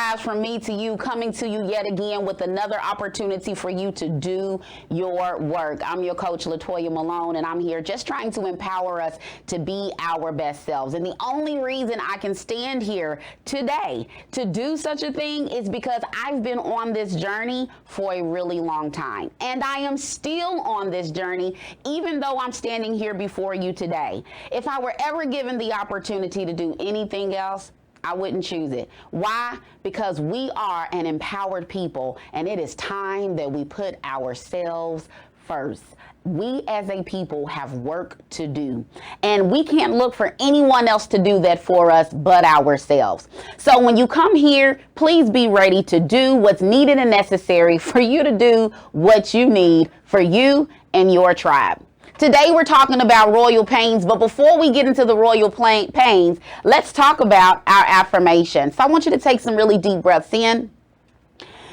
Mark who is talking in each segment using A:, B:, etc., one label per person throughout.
A: Wives, from me to you, coming to you yet again with another opportunity for you to do your work. I'm your coach, Latoya Malone, and I'm here just trying to empower us to be our best selves. And the only reason I can stand here today to do such a thing is because I've been on this journey for a really long time. And I am still on this journey, even though I'm standing here before you today. If I were ever given the opportunity to do anything else, I wouldn't choose it. Why? Because we are an empowered people, and it is time that we put ourselves first. We as a people have work to do, and we can't look for anyone else to do that for us but ourselves. So when you come here, please be ready to do what's needed and necessary for you to do what you need for you and your tribe. Today we're talking about royal pains, but before we get into the royal pains, let's talk about our affirmations. So I want you to take some really deep breaths in,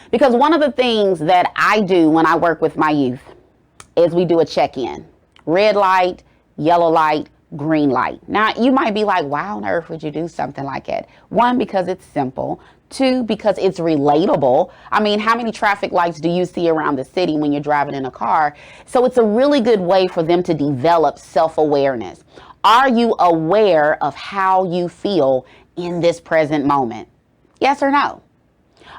A: because one of the things that I do when I work with my youth is we do a check-in. Red light, yellow light, green light. Now, you might be like, why on earth would you do something like that? One, because it's simple. Two, because it's relatable. I mean, how many traffic lights do you see around the city when you're driving in a car? So it's a really good way for them to develop self-awareness. Are you aware of how you feel in this present moment? Yes or no?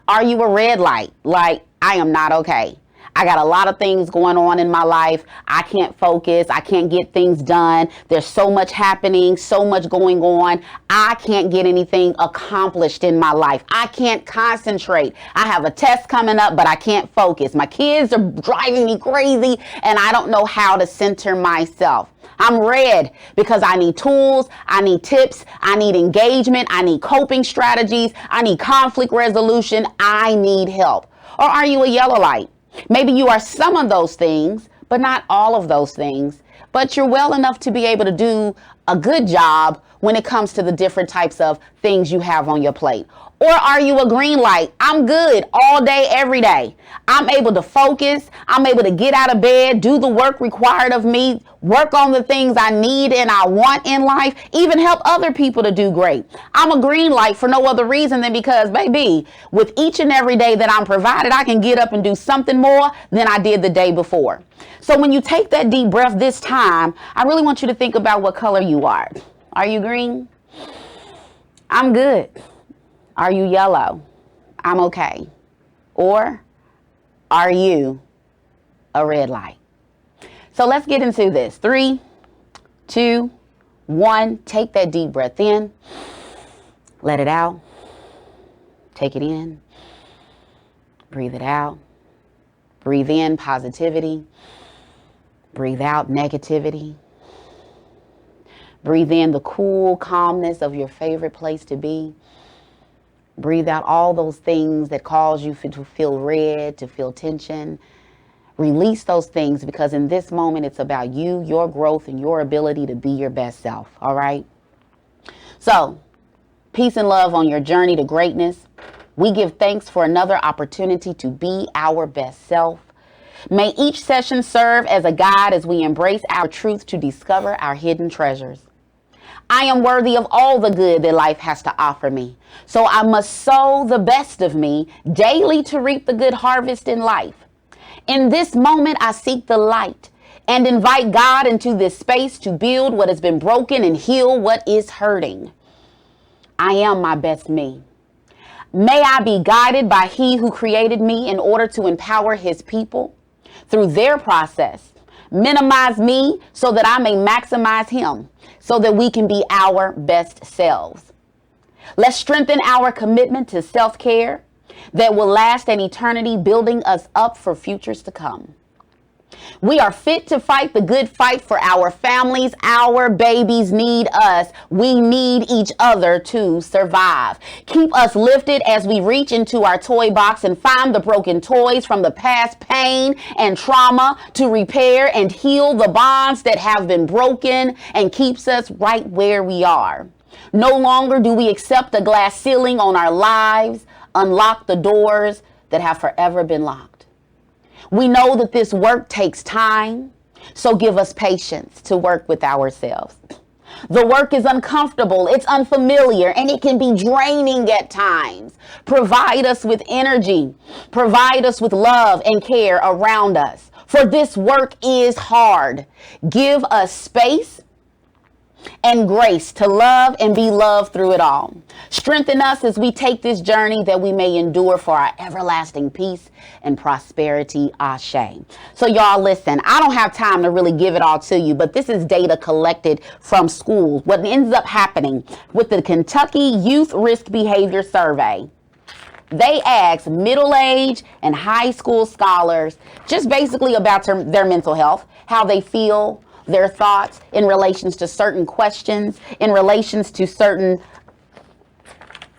A: Are you a red light? Like, I am not okay. I got a lot of things going on in my life. I can't focus. I can't get things done. There's so much happening, so much going on. I can't get anything accomplished in my life. I can't concentrate. I have a test coming up, but I can't focus. My kids are driving me crazy, and I don't know how to center myself. I'm red because I need tools, I need tips, I need engagement, I need coping strategies, I need conflict resolution, I need help. Or are you a yellow light? Maybe you are some of those things, but not all of those things. But you're well enough to be able to do a good job when it comes to the different types of things you have on your plate. Or are you a green light? I'm good all day, every day. I'm able to focus. I'm able to get out of bed, do the work required of me, work on the things I need and I want in life, even help other people to do great. I'm a green light for no other reason than because, baby, with each and every day that I'm provided, I can get up and do something more than I did the day before. So when you take that deep breath this time, I really want you to think about what color you are. Are you green? I'm good. Are you yellow? I'm okay. Or are you a red light? So let's get into this. 3, 2, 1. Take that deep breath in. Let it out. Take it in. Breathe it out. Breathe in positivity. Breathe out negativity. Breathe in the cool calmness of your favorite place to be. Breathe out all those things that cause you to feel red, to feel tension. Release those things, because in this moment, it's about you, your growth, and your ability to be your best self. All right? So, peace and love on your journey to greatness. We give thanks for another opportunity to be our best self. May each session serve as a guide as we embrace our truth to discover our hidden treasures. I am worthy of all the good that life has to offer me. So I must sow the best of me daily to reap the good harvest in life. In this moment, I seek the light and invite God into this space to build what has been broken and heal what is hurting. I am my best me. May I be guided by He who created me in order to empower His people through their process. Minimize me so that I may maximize Him, so that we can be our best selves. Let's strengthen our commitment to self-care that will last an eternity, building us up for futures to come. We are fit to fight the good fight for our families. Our babies need us. We need each other to survive. Keep us lifted as we reach into our toy box and find the broken toys from the past pain and trauma to repair and heal the bonds that have been broken and keeps us right where we are. No longer do we accept a glass ceiling on our lives, unlock the doors that have forever been locked. We know that this work takes time, so give us patience to work with ourselves. The work is uncomfortable, it's unfamiliar, and it can be draining at times. Provide us with energy. Provide us with love and care around us. For this work is hard. Give us space and grace to love and be loved through it all. Strengthen us as we take this journey that we may endure for our everlasting peace and prosperity. Ashe. So y'all listen, I don't have time to really give it all to you, but this is data collected from schools. What ends up happening with the Kentucky Youth Risk Behavior Survey, they asked middle-aged and high school scholars just basically about their mental health, how they feel, their thoughts in relations to certain questions, in relations to certain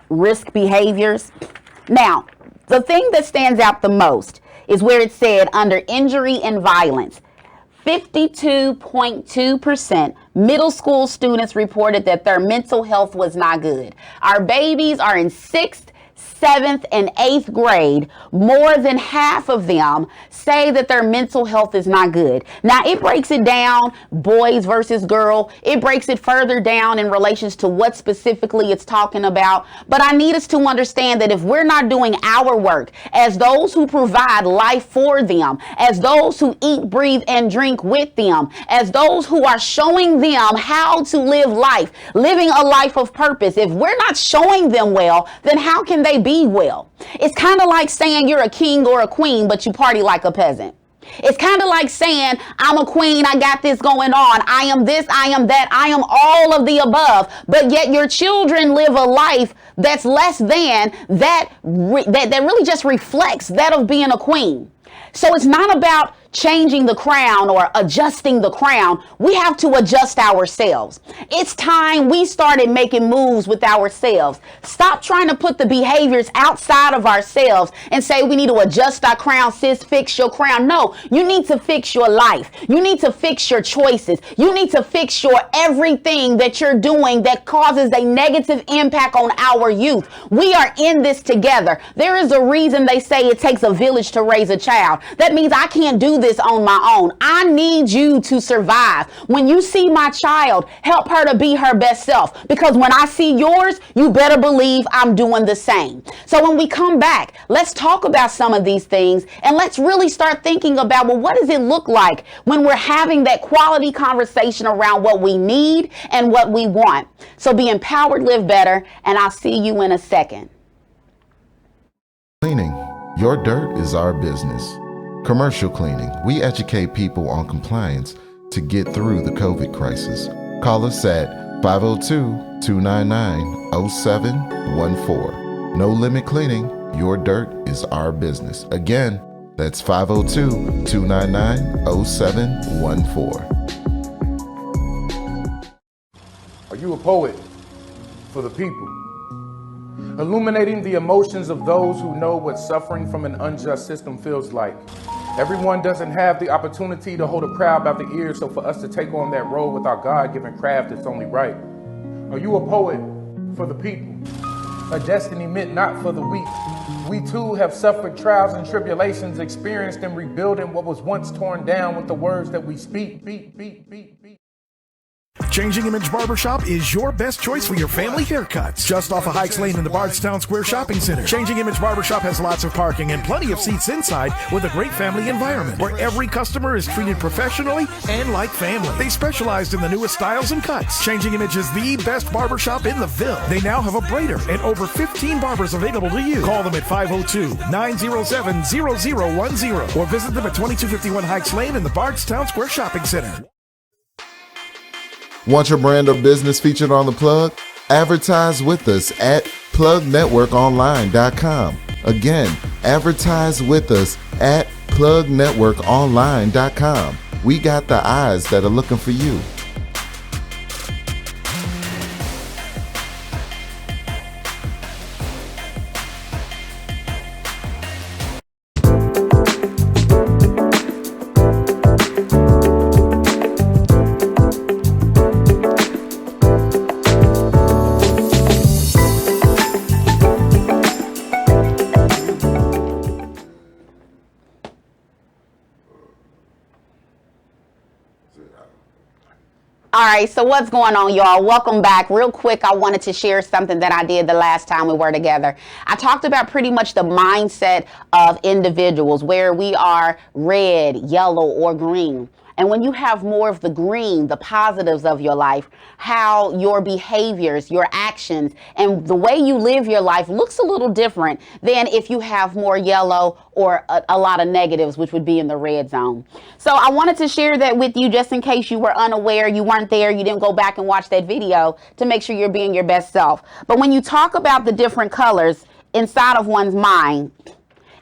A: risk behaviors. Now, the thing that stands out the most is where it said under injury and violence, 52.2% middle school students reported that their mental health was not good. Our babies are in 6th, 7th, and 8th grade. More than half of them say that their mental health is not good. Now, it breaks it down, boys versus girl. It breaks it further down in relations to what specifically it's talking about. But I need us to understand that if we're not doing our work as those who provide life for them, as those who eat, breathe, and drink with them, as those who are showing them how to live life, living a life of purpose, if we're not showing them well, then how can they be well? It's kind of like saying you're a king or a queen, but you party like a peasant. It's kind of like saying, I'm a queen, I got this going on, I am this, I am that, I am all of the above, but yet your children live a life that's less than that really just reflects that of being a queen. So it's not about changing the crown or adjusting the crown. We have to adjust ourselves. It's time we started making moves with ourselves. Stop trying to put the behaviors outside of ourselves and say we need to adjust our crown, sis, fix your crown. No, you need to fix your life. You need to fix your choices. You need to fix your everything that you're doing that causes a negative impact on our youth. We are in this together. There is a reason they say it takes a village to raise a child. That means I can't do this on my own. I need you to survive. When you see my child, help her to be her best self, because when I see yours, you better believe I'm doing the same. So when we come back, let's talk about some of these things and let's really start thinking about, well, what does it look like when we're having that quality conversation around what we need and what we want? So be empowered, live better, and I'll see you in a second.
B: Cleaning. Your dirt is our business. Commercial cleaning. We educate people on compliance to get through the COVID crisis. Call us at 502-299-0714. No limit cleaning. Your dirt is our business. Again, that's 502-299-0714.
C: Are you a poet for the people? Illuminating the emotions of those who know what suffering from an unjust system feels like. Everyone doesn't have the opportunity to hold a crowd by the ears, so for us to take on that role with our God-given craft, it's only right. Are you a poet for the people? A destiny meant not for the weak. We too have suffered trials and tribulations, experienced in rebuilding what was once torn down with the words that we speak.
D: Changing Image Barbershop is your best choice for your family haircuts. Just off of Hikes Lane in the Bardstown Square Shopping Center. Changing Image Barbershop has lots of parking and plenty of seats inside with a great family environment where every customer is treated professionally and like family. They specialized in the newest styles and cuts. Changing Image is the best barbershop in the Ville. They now have a braider and over 15 barbers available to you. Call them at 502-907-0010 or visit them at 2251 Hikes Lane in the Bardstown Square Shopping Center.
B: Want your brand or business featured on The Plug? Advertise with us at plugnetworkonline.com. Again, advertise with us at plugnetworkonline.com. We got the eyes that are looking for you.
A: All right, so what's going on, y'all? Welcome back. Real quick, I wanted to share something that I did the last time we were together. I talked about pretty much the mindset of individuals, where we are red, yellow, or green. And when you have more of the green, the positives of your life, how your behaviors, your actions, and the way you live your life looks a little different than if you have more yellow or a lot of negatives, which would be in the red zone. So I wanted to share that with you just in case you were unaware, you weren't there, you didn't go back and watch that video, to make sure you're being your best self. But when you talk about the different colors inside of one's mind,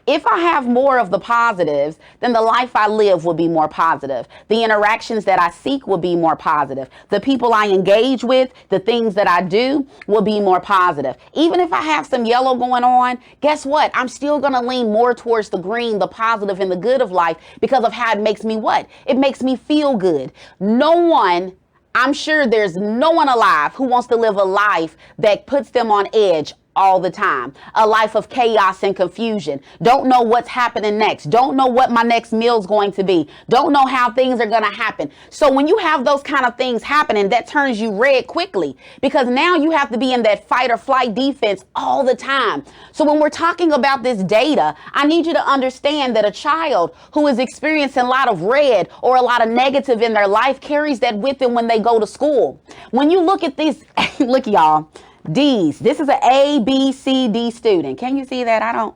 A: if I have more of the positives, then the life I live will be more positive. The interactions that I seek will be more positive. The people I engage with, the things that I do will be more positive. Even if I have some yellow going on, guess what? I'm still going to lean more towards the green, the positive, and the good of life because of how it makes me what? It makes me feel good. I'm sure there's no one alive who wants to live a life that puts them on edge all the time. A life of chaos and confusion. Don't know what's happening next. Don't know what my next meal's going to be. Don't know how things are going to happen. So when you have those kind of things happening, that turns you red quickly, because now you have to be in that fight or flight defense all the time. So when we're talking about this data, I need you to understand that a child who is experiencing a lot of red or a lot of negative in their life carries that with them when they go to school. When you look at these, look y'all, D's. This is an A, B, C, D student. Can you see that? I don't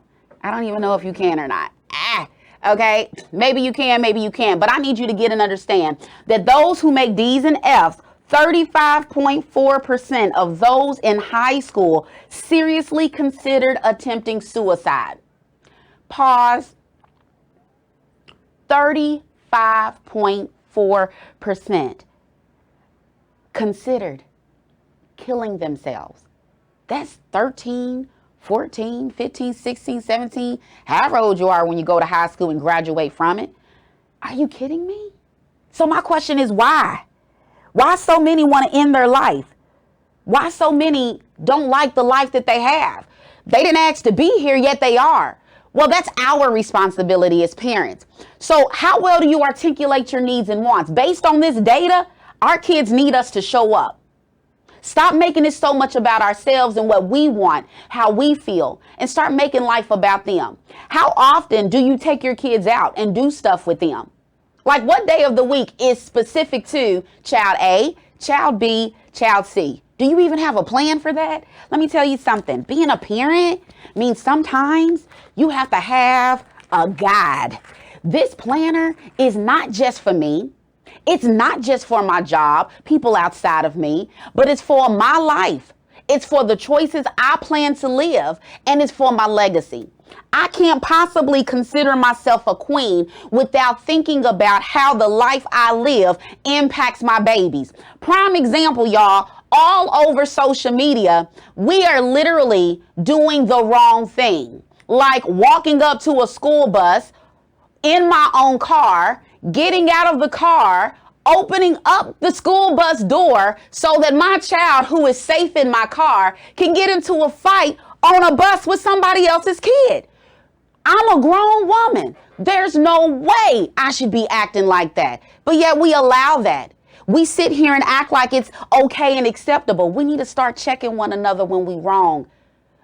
A: even know if you can or not. Okay. Maybe you can, maybe you can. But I need you to get and understand that those who make D's and F's, 35.4% of those in high school seriously considered attempting suicide. Pause. 35.4% considered killing themselves. That's 13, 14, 15, 16, 17, however old you are when you go to high school and graduate from it. Are you kidding me? So my question is, why? Why so many want to end their life? Why so many don't like the life that they have? They didn't ask to be here, yet they are. Well, that's our responsibility as parents. So how well do you articulate your needs and wants? Based on this data, our kids need us to show up. Stop making it so much about ourselves and what we want, how we feel, and start making life about them. How often do you take your kids out and do stuff with them? Like, what day of the week is specific to child A, child B, child C? Do you even have a plan for that? Let me tell you something. Being a parent means sometimes you have to have a guide. This planner is not just for me. It's not just for my job, people outside of me, but it's for my life. It's for the choices I plan to live, and it's for my legacy. I can't possibly consider myself a queen without thinking about how the life I live impacts my babies. Prime example, y'all, all over social media, we are literally doing the wrong thing. Like walking up to a school bus in my own car, getting out of the car, opening up the school bus door so that my child, who is safe in my car, can get into a fight on a bus with somebody else's kid. I'm a grown woman. There's no way I should be acting like that. But yet we allow that. We sit here and act like it's okay and acceptable. We need to start checking one another when we're wrong.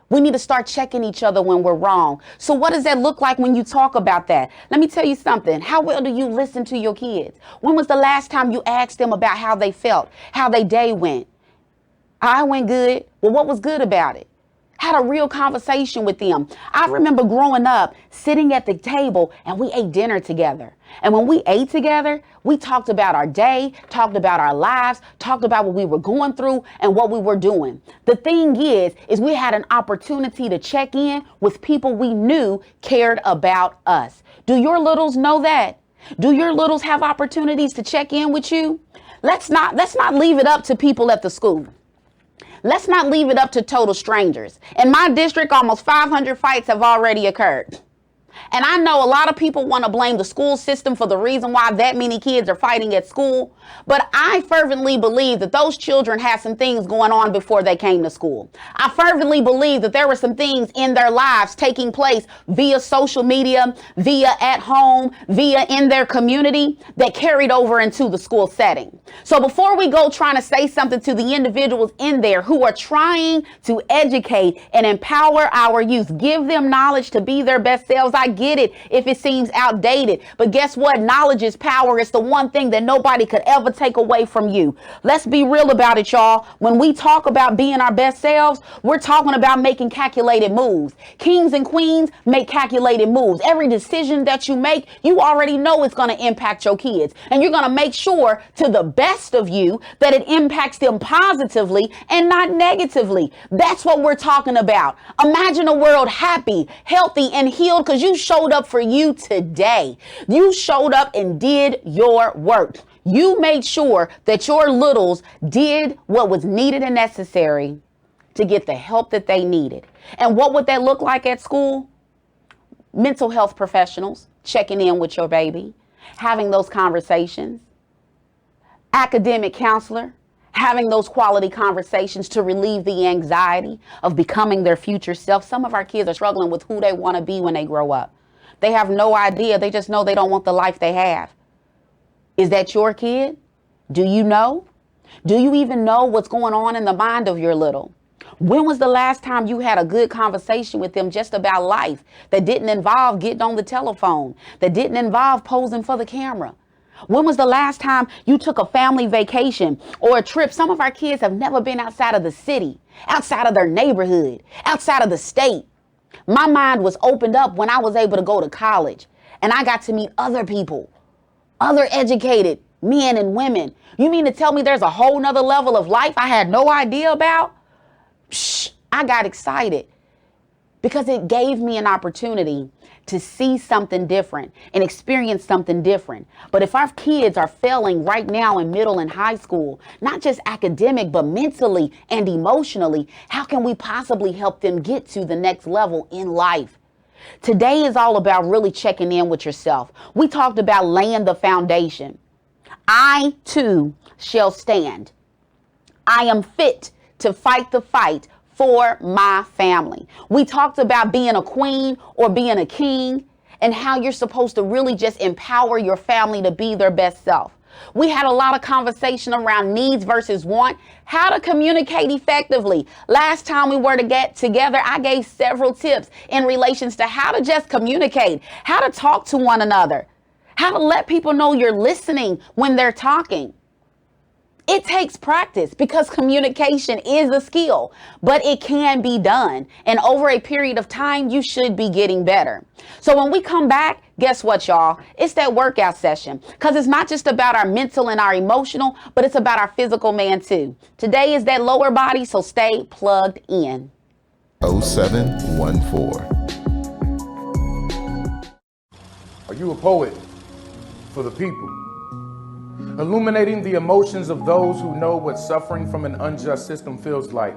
A: We need to start checking each other when we're wrong. So what does that look like when you talk about that? Let me tell you something. How well do you listen to your kids? When was the last time you asked them about how they felt, how their day went? I went good. Well, what was good about it? Had a real conversation with them. I remember growing up, sitting at the table, and we ate dinner together. And when we ate together, we talked about our day, talked about our lives, talked about what we were going through and what we were doing. The thing is we had an opportunity to check in with people we knew cared about us. Do your littles know that? Do your littles have opportunities to check in with you? Let's not leave it up to people at the school. Let's not leave it up to total strangers. In my district, almost 500 fights have already occurred. And I know a lot of people want to blame the school system for the reason why that many kids are fighting at school. But I fervently believe that those children had some things going on before they came to school. I fervently believe that there were some things in their lives taking place via social media, via at home, via in their community that carried over into the school setting. So before we go trying to say something to the individuals in there who are trying to educate and empower our youth, give them knowledge to be their best selves. I get it if it seems outdated, but guess what? Knowledge is power. It's the one thing that nobody could ever take away from you. Let's be real about it, y'all. When we talk about being our best selves, we're talking about making calculated moves. Kings and queens make calculated moves. Every decision that you make, you already know it's going to impact your kids, and you're going to make sure to the best of you that it impacts them positively and not negatively. That's what we're talking about. Imagine a world happy, healthy, and healed because you showed up for you today. You showed up and did your work. You made sure that your littles did what was needed and necessary to get the help that they needed. And what would that look like at school? Mental health professionals checking in with your baby, having those conversations. Academic counselor, having those quality conversations to relieve the anxiety of becoming their future self. Some of our kids are struggling with who they want to be when they grow up. They have no idea. They just know they don't want the life they have. Is that your kid? Do you know? Do you even know what's going on in the mind of your little? When was the last time you had a good conversation with them just about life that didn't involve getting on the telephone, that didn't involve posing for the camera? When was the last time you took a family vacation or a trip? Some of our kids have never been outside of the city, outside of their neighborhood, outside of the state. My mind was opened up when I was able to go to college and I got to meet other people, other educated men and women. You mean to tell me there's a whole nother level of life I had no idea about? I got excited because it gave me an opportunity to see something different and experience something different. But if our kids are failing right now in middle and high school, not just academic, but mentally and emotionally, how can we possibly help them get to the next level in life? Today is all about really checking in with yourself. We talked about laying the foundation. I too shall stand. I am fit to fight the fight for my family. We talked about being a queen or being a king and how you're supposed to really just empower your family to be their best self. We had a lot of conversation around needs versus want, how to communicate effectively. Last time we were to get together, I gave several tips in relations to how to just communicate, how to talk to one another, how to let people know you're listening when they're talking. It takes practice because communication is a skill, but it can be done. And over a period of time, you should be getting better. So when we come back, guess what, y'all? It's that workout session because it's not just about our mental and our emotional, but it's about our physical man too. Today is that lower body, so stay plugged in.
B: 0714.
C: Are you a poet for the people? Illuminating the emotions of those who know what suffering from an unjust system feels like.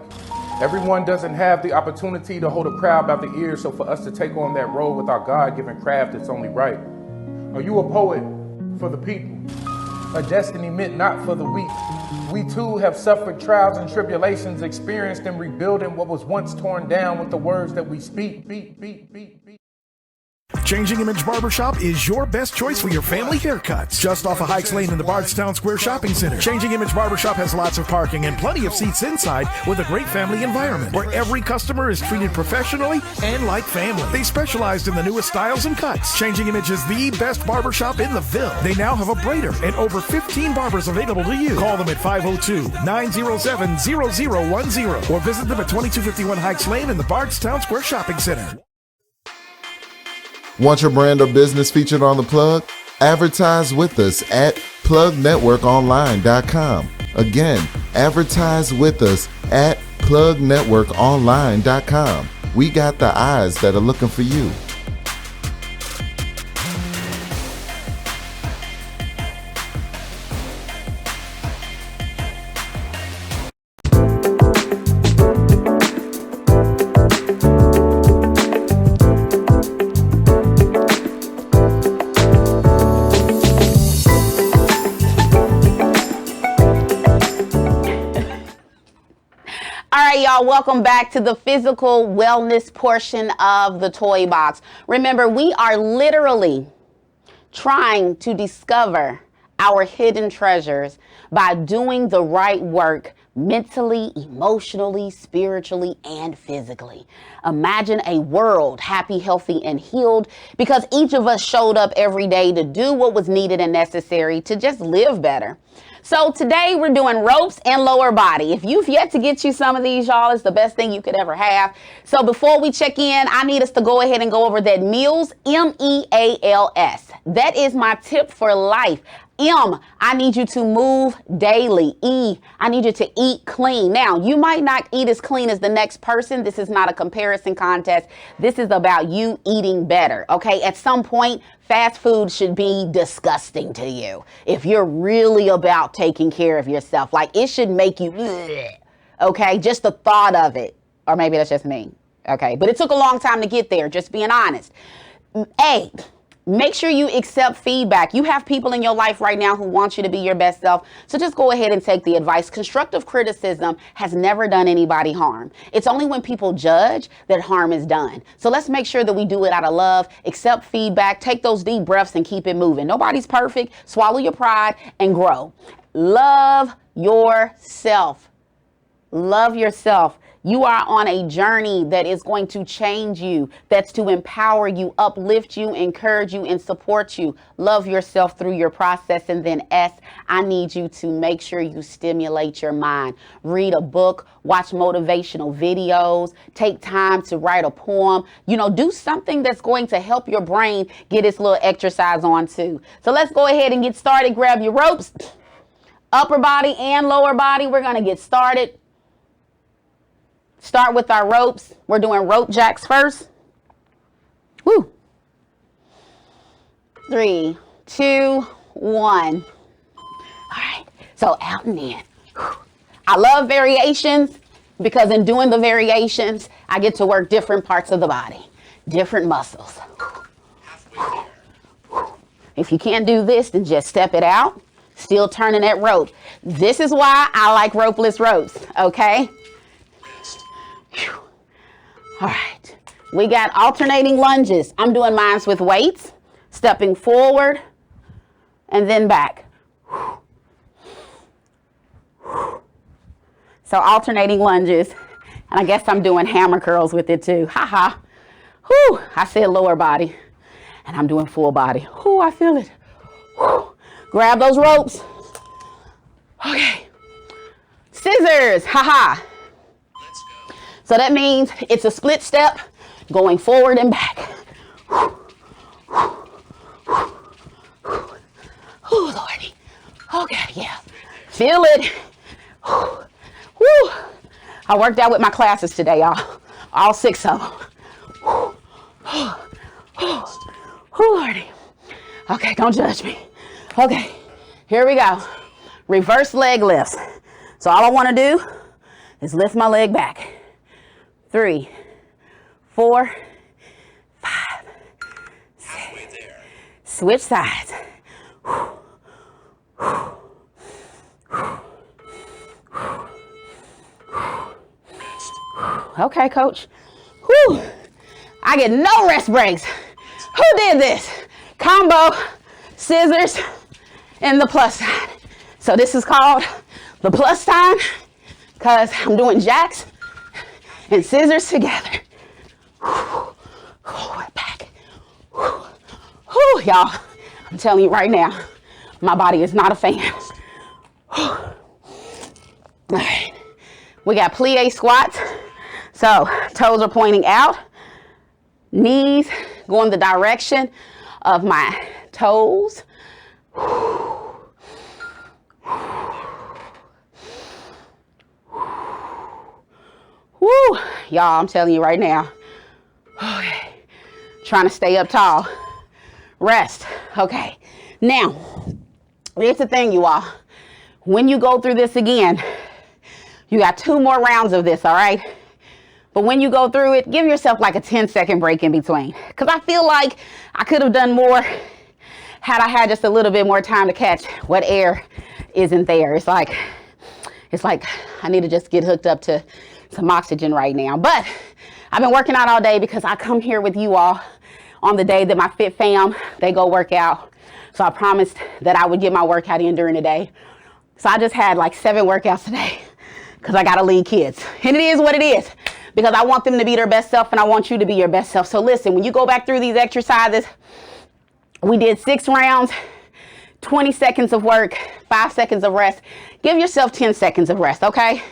C: Everyone doesn't have the opportunity to hold a crowd by the ear, so for us to take on that role with our God-given craft, it's only right. Are you a poet for the people? A destiny meant not for the weak. We too have suffered trials and tribulations, experienced and rebuilding what was once torn down with the words that we speak.
D: Changing Image Barbershop is your best choice for your family haircuts. Just off of Hikes Lane in the Bardstown Square Shopping Center. Changing Image Barbershop has lots of parking and plenty of seats inside with a great family environment where every customer is treated professionally and like family. They specialized in the newest styles and cuts. Changing Image is the best barbershop in the Ville. They now have a braider and over 15 barbers available to you. Call them at 502-907-0010 or visit them at 2251 Hikes Lane in the Bardstown Square Shopping Center.
B: Want your brand or business featured on The Plug? Advertise with us at plugnetworkonline.com. Again, advertise with us at plugnetworkonline.com. We got the eyes that are looking for you.
A: y'all, welcome back to the physical wellness portion of the toy box. Remember, we are literally trying to discover our hidden treasures by doing the right work mentally, emotionally, spiritually, and physically. Imagine a world happy, healthy, and healed because each of us showed up every day to do what was needed and necessary to just live better. So today we're doing ropes and lower body. If you've yet to get you some of these, y'all, it's the best thing you could ever have. So before we check in, I need us to go ahead and go over that meals, M-E-A-L-S. That is my tip for life. M, I need you to move daily. E, I need you to eat clean. Now, you might not eat as clean as the next person. This is not a comparison contest. This is about you eating better, okay? At some point, fast food should be disgusting to you. If you're really about taking care of yourself, like it should make you, okay? Just the thought of it. Or maybe that's just me, okay? But it took a long time to get there, just being honest. A, make sure you accept feedback. You have people in your life right now who want you to be your best self. So just go ahead and take the advice. Constructive criticism has never done anybody harm. It's only when people judge that harm is done. So let's make sure that we do it out of love, accept feedback, take those deep breaths and keep it moving. Nobody's perfect. Swallow your pride and grow. Love yourself. Love yourself. You are on a journey that is going to change you, that's to empower you, uplift you, encourage you, and support you. Love yourself through your process. And then S, I need you to make sure you stimulate your mind. Read a book, watch motivational videos, take time to write a poem. You know, do something that's going to help your brain get its little exercise on too. So let's go ahead and get started. Grab your ropes, upper body and lower body. We're going to get started. Start with our ropes. We're doing rope jacks first. Woo. 3, 2, 1. All right. So out and in. I love variations because in doing the variations, I get to work different parts of the body, different muscles. If you can't do this, then just step it out. Still turning that rope. This is why I like ropeless ropes. Okay. All right, we got alternating lunges. I'm doing mine with weights, stepping forward and then back. So alternating lunges, and I guess I'm doing hammer curls with it too. Ha ha. Whew, I said lower body, and I'm doing full body. Whew, I feel it. Whew. Grab those ropes. Okay. Scissors, ha ha. So that means it's a split step going forward and back. Oh, Lordy. Okay, yeah. Feel it. Woo. I worked out with my classes today, y'all. All 6 of them. Oh, Lordy. Okay, don't judge me. Okay, here we go. Reverse leg lifts. So all I want to do is lift my leg back. 3, 4, 5, 6. Switch sides. Okay, coach. Whew. I get no rest breaks. Who did this? Combo, scissors, and the plus sign. So this is called the plus sign because I'm doing jacks and scissors together. Forward, back. Y'all, I'm telling you right now, my body is not a fan. All right, we got plie squats. So toes are pointing out, knees going the direction of my toes. Woo, y'all, I'm telling you right now. Okay, trying to stay up tall. Rest. Okay, now, here's the thing, you all. When you go through this again, you got 2 more rounds of this, all right? But when you go through it, give yourself like a 10-second break in between. Because I feel like I could have done more had I had just a little bit more time to catch what air isn't there. It's like I need to just get hooked up to some oxygen right now. But I've been working out all day because I come here with you all on the day that my fit fam, they go work out. So I promised that I would get my workout in during the day. So I just had like 7 workouts today because I got to lead kids. And it is what it is because I want them to be their best self and I want you to be your best self. So listen, when you go back through these exercises, we did 6 rounds, 20 seconds of work, 5 seconds of rest. Give yourself 10 seconds of rest, okay?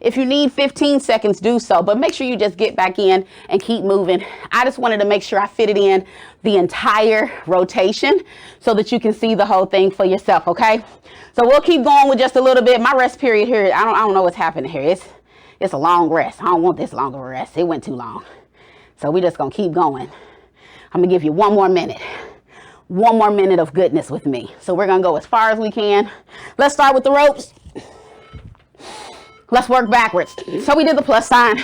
A: If you need 15 seconds, do so, but make sure you just get back in and keep moving. I just wanted to make sure I fitted in the entire rotation so that you can see the whole thing for yourself, okay? So we'll keep going with just a little bit. My rest period here, I don't know what's happening here. It's a long rest. I don't want this long of a rest. It went too long. So we're just gonna keep going. I'm gonna give you 1 more minute. 1 more minute of goodness with me. So we're gonna go as far as we can. Let's start with the ropes. Let's work backwards. So we did the plus sign.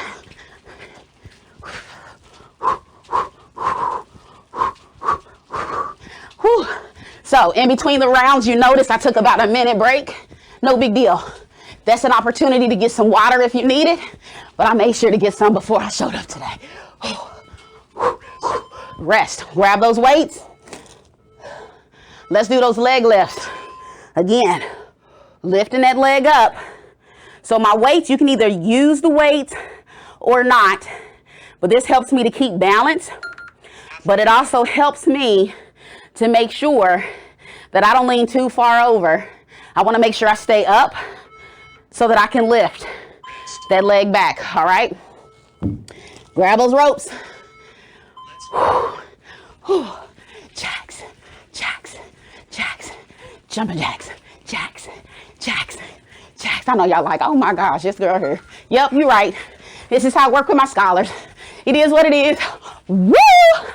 A: Whew. So in between the rounds, you notice I took about a minute break. No big deal. That's an opportunity to get some water if you need it, but I made sure to get some before I showed up today. Rest. Grab those weights. Let's do those leg lifts. Again, lifting that leg up. So my weights, you can either use the weights or not, but this helps me to keep balance, but it also helps me to make sure that I don't lean too far over. I want to make sure I stay up so that I can lift that leg back, all right? Grab those ropes. Jacks, jacks, jacks, jumping jacks, jacks, jacks, jacks. I know y'all like, oh my gosh, this girl here. Yep, you're right. This is how I work with my scholars. It is what it is. Woo!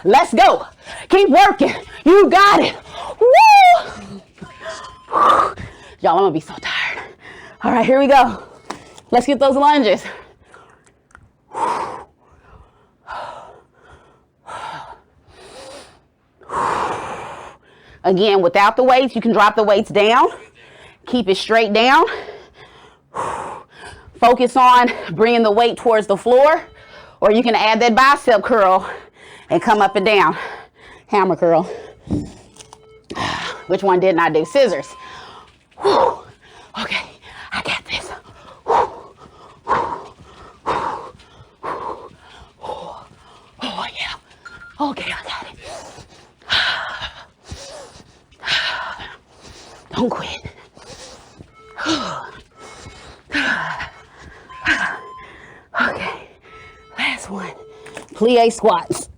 A: Let's go. Keep working. You got it. Woo! Y'all, I'm gonna be so tired. All right, here we go. Let's get those lunges. Again, without the weights, you can drop the weights down. Keep it straight down. Focus on bringing the weight towards the floor, or you can add that bicep curl and come up and down. Hammer curl. Which one didn't I do? Scissors. Okay, I got this. Oh yeah. Okay, I got it. Don't quit. Okay, last one. Plie squats.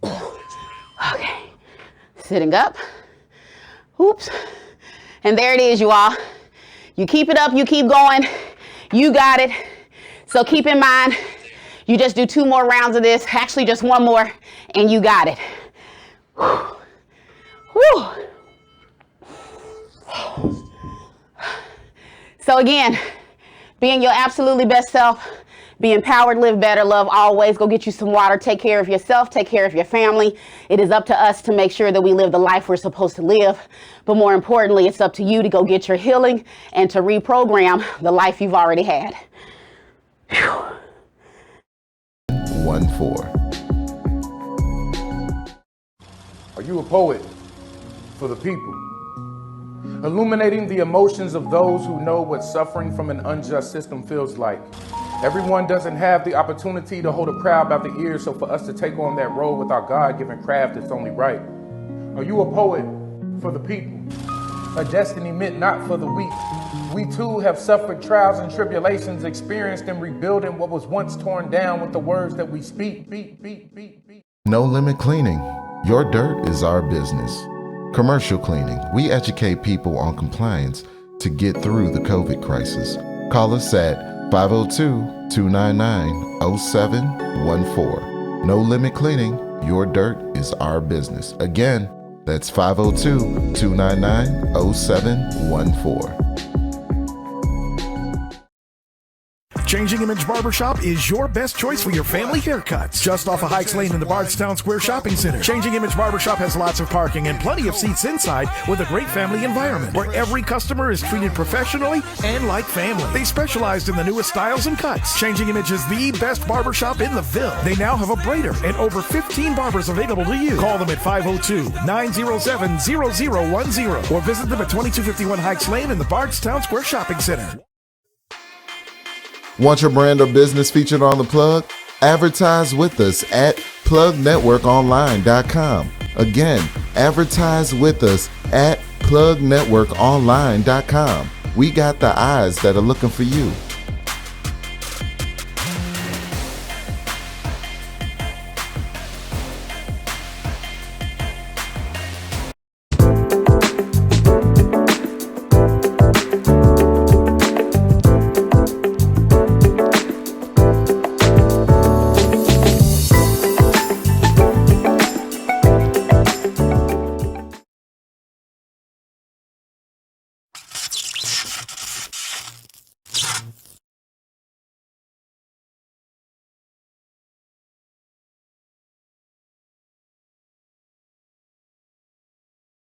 A: Okay, sitting up. Oops. And there it is, you all. You keep it up, you keep going. You got it. So keep in mind, you just do 2 more rounds of this. Actually, just 1 more, and you got it. Whew. So again, being your absolutely best self, be empowered, live better, love always. Go get you some water. Take care of yourself. Take care of your family. It is up to us to make sure that we live the life we're supposed to live. But more importantly, it's up to you to go get your healing and to reprogram the life you've already had.
B: 1-4.
C: Are you a poet for the people? Illuminating the emotions of those who know what suffering from an unjust system feels like. Everyone doesn't have the opportunity to hold a crowd by the ears, so for us to take on that role with our God-given craft, it's only right. Are you a poet for the people? A destiny meant not for the weak. We too have suffered trials and tribulations, experienced in rebuilding what was once torn down with the words that we speak.
B: No limit cleaning. Your dirt is our business. Commercial cleaning. We educate people on compliance to get through the COVID crisis. Call us at 502-299-0714. No limit cleaning. Your dirt is our business. Again, that's 502-299-0714.
D: Changing Image Barbershop is your best choice for your family haircuts. Just off of Hikes Lane in the Bardstown Square Shopping Center. Changing Image Barbershop has lots of parking and plenty of seats inside with a great family environment where every customer is treated professionally and like family. They specialized in the newest styles and cuts. Changing Image is the best barbershop in the Ville. They now have a braider and over 15 barbers available to you. Call them at 502-907-0010 or visit them at 2251 Hikes Lane in the Bardstown Square Shopping Center.
B: Want your brand or business featured on The Plug? Advertise with us at plugnetworkonline.com. Again, advertise with us at plugnetworkonline.com. We got the eyes that are looking for you.